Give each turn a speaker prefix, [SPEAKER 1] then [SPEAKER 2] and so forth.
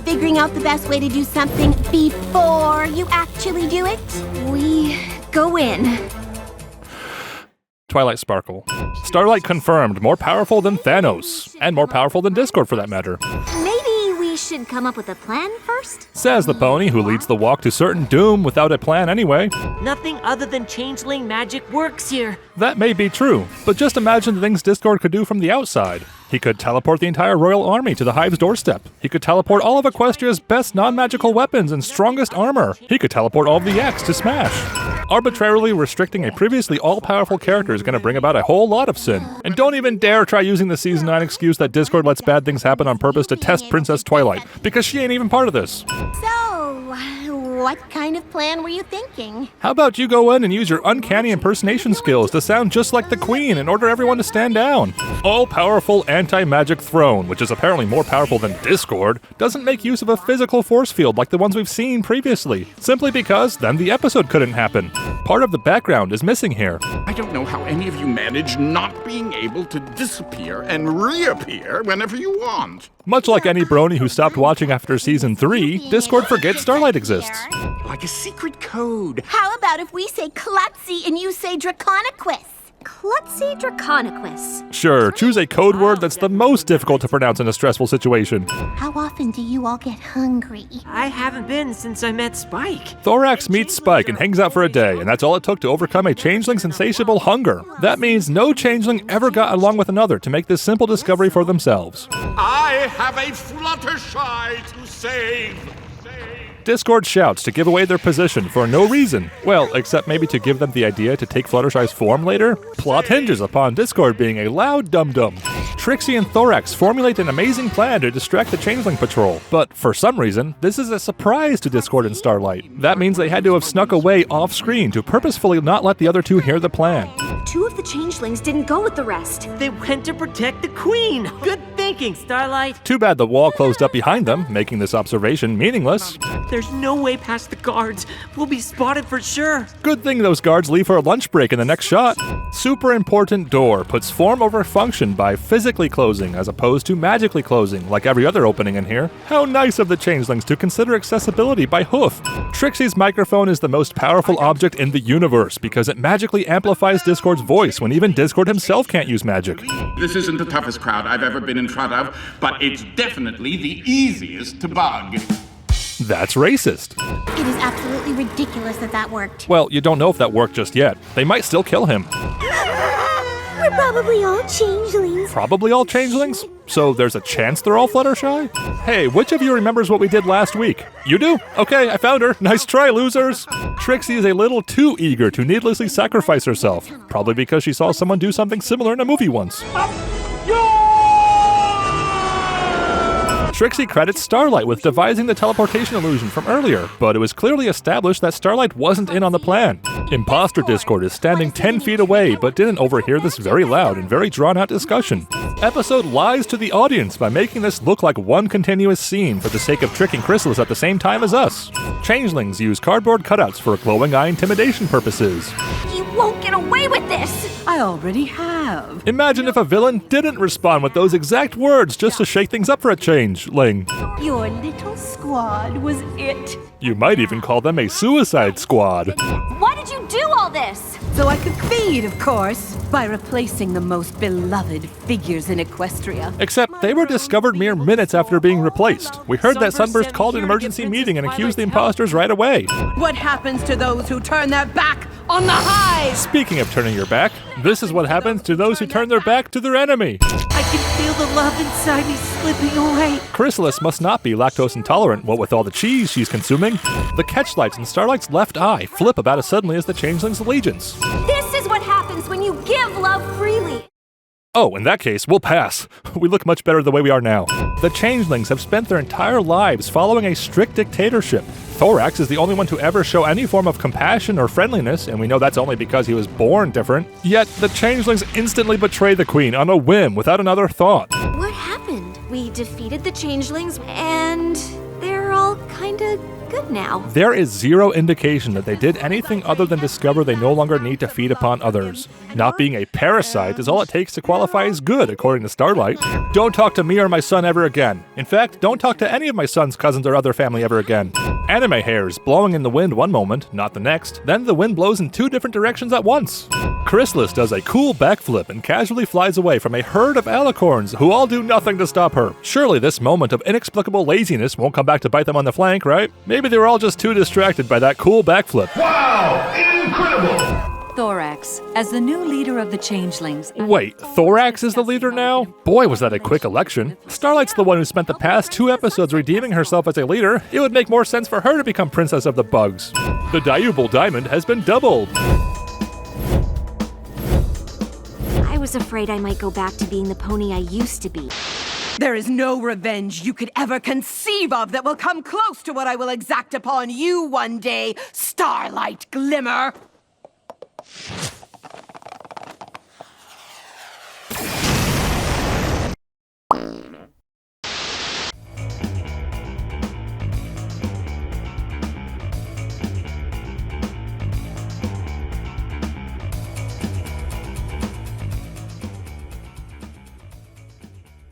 [SPEAKER 1] figuring out the best way to do something before you actually do it? We go in.
[SPEAKER 2] Twilight Sparkle. Starlight confirmed, more powerful than Thanos. And more powerful than Discord for that matter.
[SPEAKER 1] Maybe we should come up with a plan first?
[SPEAKER 2] Says the pony who leads the walk to certain doom without a plan anyway.
[SPEAKER 3] Nothing other than changeling magic works here.
[SPEAKER 2] That may be true, but just imagine the things Discord could do from the outside. He could teleport the entire royal army to the Hive's doorstep. He could teleport all of Equestria's best non-magical weapons and strongest armor. He could teleport all of the X to Smash. Arbitrarily restricting a previously all-powerful character is going to bring about a whole lot of sin. And don't even dare try using the Season 9 excuse that Discord lets bad things happen on purpose to test Princess Twilight, because she ain't even part of this.
[SPEAKER 1] So, what kind of plan were you thinking?
[SPEAKER 2] How about you go in and use your uncanny impersonation skills to sound just like the Queen and order everyone to stand down? All-powerful anti-magic throne, which is apparently more powerful than Discord, doesn't make use of a physical force field like the ones we've seen previously, simply because then the episode couldn't happen. Part of the background is missing here.
[SPEAKER 4] I don't know how any of you manage not being able to disappear and reappear whenever you want.
[SPEAKER 2] Much like any brony who stopped watching after Season 3, Discord forgets Starlight exists.
[SPEAKER 4] Like a secret code.
[SPEAKER 1] How about if we say Klutzy and you say Draconiquus? Klutzy Draconiquus.
[SPEAKER 2] Sure, choose a code word that's the most difficult to pronounce in a stressful situation.
[SPEAKER 1] How often do you all get hungry?
[SPEAKER 3] I haven't been since I met Spike.
[SPEAKER 2] Thorax meets Spike and hangs out for a day, and that's all it took to overcome a changeling's insatiable hunger. That means no changeling ever got along with another to make this simple discovery for themselves.
[SPEAKER 4] I have a Fluttershy to save.
[SPEAKER 2] Discord shouts to give away their position for no reason. Well, except maybe to give them the idea to take Fluttershy's form later. Plot hinges upon Discord being a loud dum-dum. Trixie and Thorax formulate an amazing plan to distract the Changeling Patrol, but for some reason, this is a surprise to Discord and Starlight. That means they had to have snuck away off-screen to purposefully not let the other two hear the plan.
[SPEAKER 5] Two of the changelings didn't go with the rest.
[SPEAKER 3] They went to protect the Queen. Good thinking, Starlight.
[SPEAKER 2] Too bad the wall closed up behind them, making this observation meaningless.
[SPEAKER 3] There's no way past the guards. We'll be spotted for sure.
[SPEAKER 2] Good thing those guards leave for a lunch break in the next shot. Super important door puts form over function by physically closing as opposed to magically closing, like every other opening in here. How nice of the changelings to consider accessibility by hoof. Trixie's microphone is the most powerful object in the universe because it magically amplifies Discord's voice when even Discord himself can't use magic.
[SPEAKER 4] This isn't the toughest crowd I've ever been in front of, but it's definitely the easiest to bug.
[SPEAKER 2] That's racist.
[SPEAKER 1] It is absolutely ridiculous that worked.
[SPEAKER 2] Well, you don't know if that worked just yet. They might still kill him.
[SPEAKER 1] We're probably all changelings.
[SPEAKER 2] Probably all changelings? So there's a chance they're all Fluttershy? Hey, which of you remembers what we did last week? You do? Okay, I found her. Nice try, losers. Trixie is a little too eager to needlessly sacrifice herself. Probably because she saw someone do something similar in a movie once. Trixie credits Starlight with devising the teleportation illusion from earlier, but it was clearly established that Starlight wasn't in on the plan. Imposter Discord is standing 10 feet away, but didn't overhear this very loud and very drawn-out discussion. Episode lies to the audience by making this look like one continuous scene for the sake of tricking Chrysalis at the same time as us. Changelings use cardboard cutouts for glowing eye intimidation purposes.
[SPEAKER 5] You won't get away with this! I already have.
[SPEAKER 2] Imagine if a villain didn't respond with those exact words just to shake things up for a changeling.
[SPEAKER 5] Your little squad was it.
[SPEAKER 2] You might even call them a suicide squad.
[SPEAKER 5] Why did you do all this? So I could feed, of course, by replacing the most beloved figures in Equestria.
[SPEAKER 2] Except they were discovered mere minutes after being replaced. We heard that Sunburst called an emergency meeting and accused the imposters right away.
[SPEAKER 5] What happens to those who turn their back on the Hive?
[SPEAKER 2] Speaking of turning your back, this is what happens to those who turn their back to their enemy.
[SPEAKER 3] I can feel the love inside me slipping away.
[SPEAKER 2] Chrysalis must not be lactose intolerant, what with all the cheese she's consuming. The catchlights in Starlight's left eye flip about as suddenly as the changeling's allegiance.
[SPEAKER 5] This is what happens when you give love freely.
[SPEAKER 2] Oh, in that case, we'll pass. We look much better the way we are now. The changelings have spent their entire lives following a strict dictatorship. Thorax is the only one to ever show any form of compassion or friendliness, and we know that's only because he was born different. Yet, the changelings instantly betray the Queen on a whim without another thought.
[SPEAKER 5] What happened? We defeated the changelings and
[SPEAKER 1] they're all kinda good now.
[SPEAKER 2] There is zero indication that they did anything other than discover they no longer need to feed upon others. Not being a parasite is all it takes to qualify as good, according to Starlight. Don't talk to me or my son ever again. In fact, don't talk to any of my son's cousins or other family ever again. Anime hairs blowing in the wind one moment, not the next, then the wind blows in 2 different directions at once. Chrysalis does a cool backflip and casually flies away from a herd of alicorns who all do nothing to stop her. Surely this moment of inexplicable laziness won't come back to bite them on the flank, right? Maybe they were all just too distracted by that cool backflip.
[SPEAKER 6] Wow! Incredible!
[SPEAKER 5] Thorax, as the new leader of the Changelings...
[SPEAKER 2] Wait, Thorax is the leader now? Boy, was that a quick election. Starlight's the one who spent the past 2 episodes redeeming herself as a leader. It would make more sense for her to become Princess of the Bugs. The Diubal Diamond has been doubled.
[SPEAKER 1] I was afraid I might go back to being the pony I used to be.
[SPEAKER 5] There is no revenge you could ever conceive of that will come close to what I will exact upon you one day, Starlight Glimmer!